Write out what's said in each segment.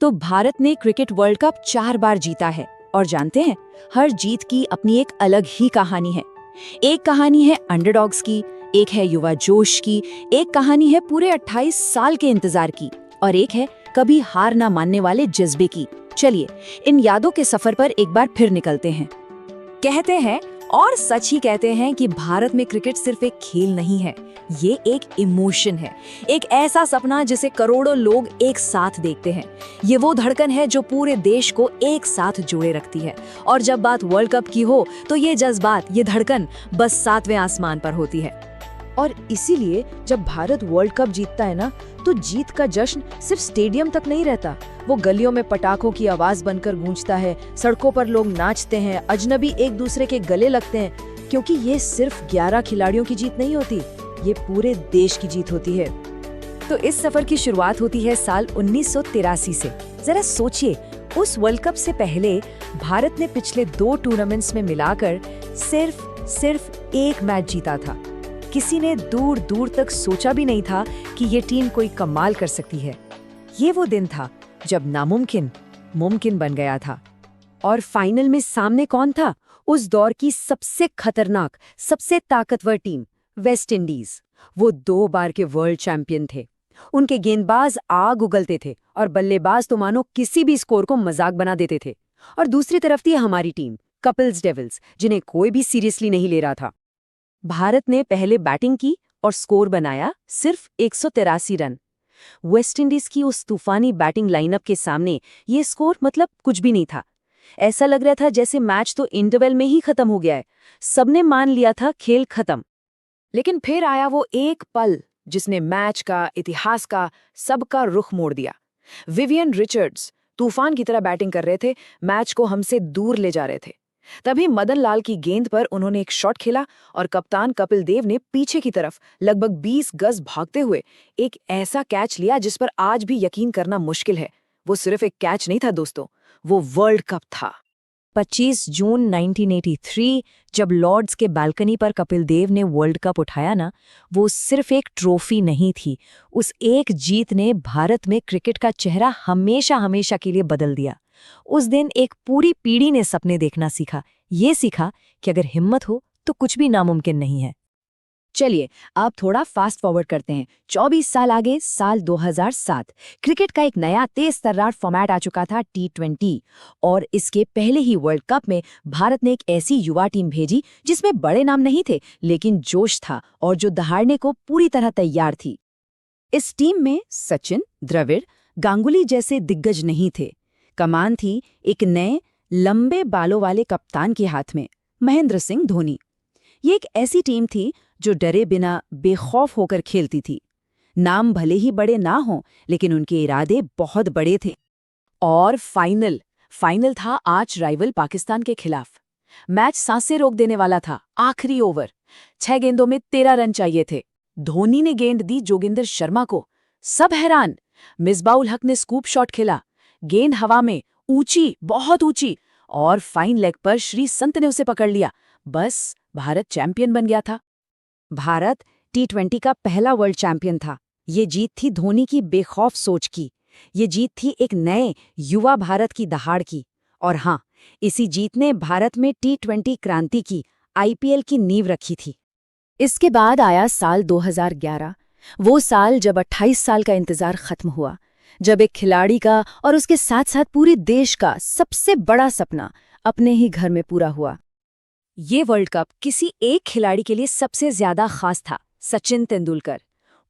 तो भारत ने cricket world cup 4 बार जीता है और जानते हैं, हर जीत की अपनी एक अलग ही कहानी है। एक कहानी है अंडरडॉग्स की, एक है युवा जोश की, एक कहानी है पूरे 28 साल के इंतजार की और एक है कभी हार ना मानने वाले जज्बे की। चलिए इन यादों के सफर पर एक बार फिर निकलते हैं। कहते हैं और सच ही कहते हैं कि भारत में क्रिकेट सिर्फ एक खेल नहीं है, ये एक इमोशन है, एक ऐसा सपना जिसे करोड़ों लोग एक साथ देखते हैं। ये वो धड़कन है जो पूरे देश को एक साथ जोड़े रखती है। और जब बात वर्ल्ड कप की हो तो ये जज्बात, ये धड़कन बस 7वें आसमान पर होती है। और इसीलिए जब भारत वर्ल्ड कप जीतता है ना, तो जीत का जश्न सिर्फ स्टेडियम तक नहीं रहता, वो गलियों में पटाखों की आवाज बनकर गूंजता है, सड़कों पर लोग नाचते हैं, अजनबी एक दूसरे के गले लगते हैं, क्योंकि ये सिर्फ 11 खिलाड़ियों की जीत नहीं होती, ये पूरे देश की जीत होती है। तो इस सफर की शुरुआत होती है साल 1983 से। जरा सोचिए, उस वर्ल्ड कप से पहले भारत ने पिछले 2 टूर्नामेंट्स में मिलाकर सिर्फ एक मैच जीता था। किसी ने दूर दूर तक सोचा भी नहीं था कि ये टीम कोई कमाल कर सकती है। ये वो दिन था जब नामुमकिन मुमकिन बन गया था। और फाइनल में सामने कौन था? उस दौर की सबसे खतरनाक, सबसे ताकतवर टीम, वेस्ट इंडीज। वो 2 बार के वर्ल्ड चैंपियन थे। उनके गेंदबाज आग उगलते थे और बल्लेबाज तो मानो किसी भी स्कोर को मजाक बना देते थे। और दूसरी तरफ थी हमारी टीम, कपिल्स डेविल्स, जिन्हें कोई भी सीरियसली नहीं ले रहा था। भारत ने पहले बैटिंग की और स्कोर बनाया सिर्फ 183 रन। वेस्ट इंडीज की उस तूफानी बैटिंग लाइनअप के सामने ये स्कोर मतलब कुछ भी नहीं था। ऐसा लग रहा था जैसे मैच तो इंटरवल में ही खत्म हो गया है। सबने मान लिया था खेल खत्म। लेकिन फिर आया वो एक पल जिसने मैच का, इतिहास का, सबका रुख मोड़ दिया। विवियन रिचर्ड्स तूफान की तरह बैटिंग कर रहे थे, मैच को हमसे दूर ले जा रहे थे। तभी मदन लाल की गेंद पर उन्होंने एक शॉट खेला और कप्तान कपिल देव ने पीछे की तरफ लगभग 20 गज भागते हुए एक ऐसा कैच लिया जिस पर आज भी यकीन करना मुश्किल है। वो सिर्फ एक कैच नहीं था दोस्तों, वो वर्ल्ड कप था। 25 जून 1983 जब लॉर्ड्स के बालकनी पर कपिल देव ने वर्ल्ड कप उठाया ना, वो सिर्फ एक ट्रॉफी नहीं थी। उस एक जीत ने भारत में क्रिकेट का चेहरा हमेशा हमेशा के लिए बदल दिया। उस दिन एक पूरी पीढ़ी ने सपने देखना सीखा। ये सीखा कि अगर हिम्मत हो तो कुछ भी नामुमकिन नहीं है। चलिए आप थोड़ा फास्ट फॉरवर्ड करते हैं 24 साल आगे, साल 2007। क्रिकेट का एक नया तेज तर्रार फॉर्मेट आ चुका था, T20। और इसके पहले ही वर्ल्ड कप में भारत ने एक ऐसी युवा टीम भेजी जिसमें बड़े नाम नहीं थे, लेकिन जोश था और जो दहाड़ने को पूरी तरह तैयार थी। इस टीम में सचिन, द्रविड़, गांगुली जैसे दिग्गज नहीं थे। कमान थी एक नए लंबे बालों वाले कप्तान के हाथ में, महेंद्र सिंह धोनी। ये एक ऐसी टीम थी जो डरे बिना बेखौफ होकर खेलती थी। नाम भले ही बड़े ना हों, लेकिन उनके इरादे बहुत बड़े थे। और फाइनल था आर्च राइवल पाकिस्तान के खिलाफ। मैच सांसें रोक देने वाला था। आखिरी ओवर, 6 गेंदों में 13 रन चाहिए थे। धोनी ने गेंद दी जोगिंदर शर्मा को। सब हैरान। मिसबाउल हक ने स्कूप शॉट खेला, गेंद हवा में, ऊंची, बहुत ऊंची, और फाइन लेग पर श्री संत ने उसे पकड़ लिया। बस भारत चैंपियन बन गया था। भारत T20 का पहला वर्ल्ड चैंपियन था। ये जीत थी धोनी की बेखौफ सोच की। ये जीत थी एक नए युवा भारत की दहाड़ की। और हाँ, इसी जीत ने भारत में T20 क्रांति की, IPL की नींव रखी थी। इसके बाद आया साल 2011, वो साल जब 28 साल का इंतजार खत्म हुआ, जब एक खिलाड़ी का और उसके साथ साथ पूरे देश का सबसे बड़ा सपना अपने ही घर में पूरा हुआ। ये वर्ल्ड कप किसी एक खिलाड़ी के लिए सबसे ज्यादा खास था, सचिन तेंदुलकर।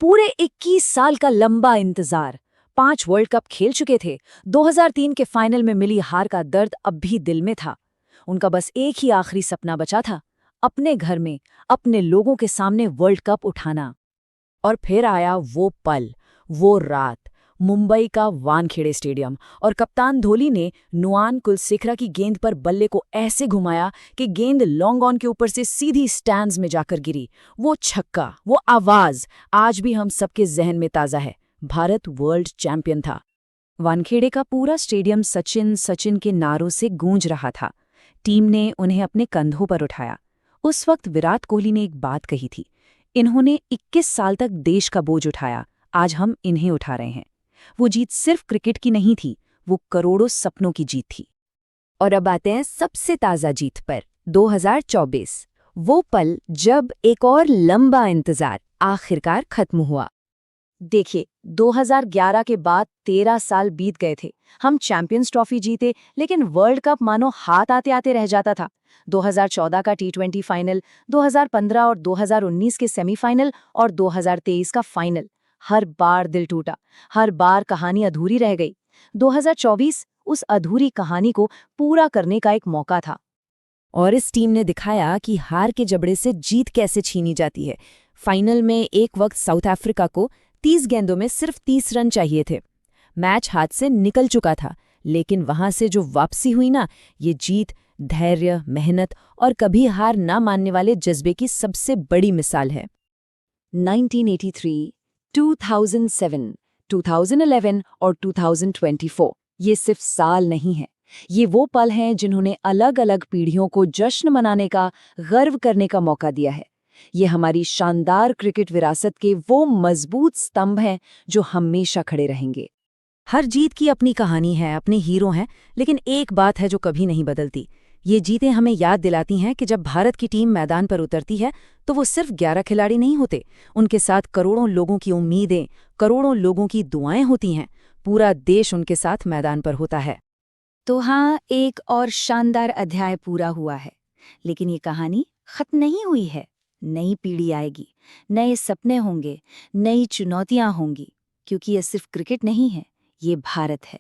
पूरे 21 साल का लंबा इंतजार, 5 वर्ल्ड कप खेल चुके थे। 2003 के फाइनल में मिली हार का दर्द अब भी दिल में था। उनका बस एक ही आखिरी सपना बचा था, अपने घर में अपने लोगों के सामने वर्ल्ड कप उठाना। और फिर आया वो पल, वो रात, मुंबई का वानखेड़े स्टेडियम, और कप्तान धोनी ने नुआन कुलसेखरा की गेंद पर बल्ले को ऐसे घुमाया कि गेंद लॉन्ग ऑन के ऊपर से सीधी स्टैंड्स में जाकर गिरी। वो छक्का, वो आवाज आज भी हम सबके जहन में ताज़ा है। भारत वर्ल्ड चैंपियन था। वानखेड़े का पूरा स्टेडियम सचिन सचिन के नारों से गूंज रहा था। टीम ने उन्हें अपने कंधों पर उठाया। उस वक्त विराट कोहली ने एक बात कही थी, इन्होंने 21 साल तक देश का बोझ उठाया, आज हम इन्हें उठा रहे हैं। वो जीत सिर्फ क्रिकेट की नहीं थी, वो करोड़ों सपनों की जीत थी। और अब आते हैं सबसे ताज़ा जीत पर, 2024। वो पल जब एक और लंबा इंतजार आखिरकार खत्म हुआ। देखिए, 2011 के बाद 13 साल बीत गए थे। हम चैंपियंस ट्रॉफी जीते, लेकिन वर्ल्ड कप मानो हाथ आते आते रह जाता था। 2014 का टी20 फाइनल, 2015 और 2019 के सेमीफाइनल और 2023 का फाइनल। हर बार दिल टूटा, हर बार कहानी अधूरी रह गई। 2024 उस अधूरी कहानी को पूरा करने का एक मौका था। और इस टीम ने दिखाया कि हार के जबड़े से जीत कैसे छीनी जाती है। फाइनल में एक वक्त साउथ अफ्रीका को 30 गेंदों में सिर्फ 30 रन चाहिए थे। मैच हाथ से निकल चुका था, लेकिन वहां से जो वापसी हुई ना, ये जीत धैर्य, मेहनत और कभी हार ना मानने वाले जज्बे की सबसे बड़ी मिसाल है। 1983, 2007, 2011 और 2024 ये सिर्फ साल नहीं है, ये वो पल हैं जिन्होंने अलग अलग पीढ़ियों को जश्न मनाने का, गर्व करने का मौका दिया है। ये हमारी शानदार क्रिकेट विरासत के वो मजबूत स्तंभ हैं जो हमेशा खड़े रहेंगे। हर जीत की अपनी कहानी है, अपने हीरो हैं, लेकिन एक बात है जो कभी नहीं बदलती। ये जीतें हमें याद दिलाती हैं कि जब भारत की टीम मैदान पर उतरती है तो वो सिर्फ 11 खिलाड़ी नहीं होते, उनके साथ करोड़ों लोगों की उम्मीदें, करोड़ों लोगों की दुआएं होती हैं। पूरा देश उनके साथ मैदान पर होता है। तो हाँ, एक और शानदार अध्याय पूरा हुआ है, लेकिन ये कहानी खत्म नहीं हुई है। नई पीढ़ी आएगी, नए सपने होंगे, नई चुनौतियां होंगी, क्योंकि ये सिर्फ क्रिकेट नहीं है, ये भारत है।